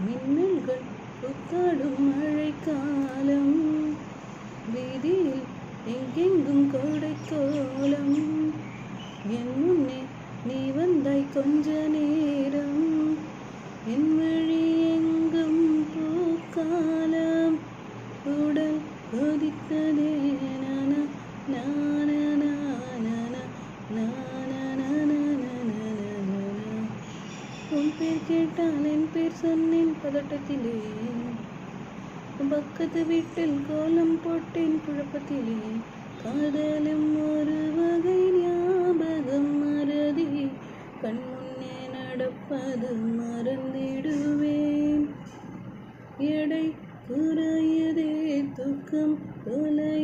மின்னல்கள் புத்தாடும் மழைக்காலம், வீதியில் எங்கெங்கும் கோடைக்கோலம். என் முன்னே நீ வந்தாய் கொஞ்ச நேரம், என் வழி எங்கும் பூக்காலம். உடல் கொதித்ததே நான நான நான உன் பேர் கேட்டால் என் பேர் சொன்னேன் பதட்டத்திலே, பக்கத்து வீட்டில் கோலம் போட்டேன் குழப்பத்திலே. காதலும் ஒரு வகை ஞாபகம் மறதி, கண் முன்னே நடப்பது மறந்திடுவேன். எடை குறையதே தூக்கம் தொலை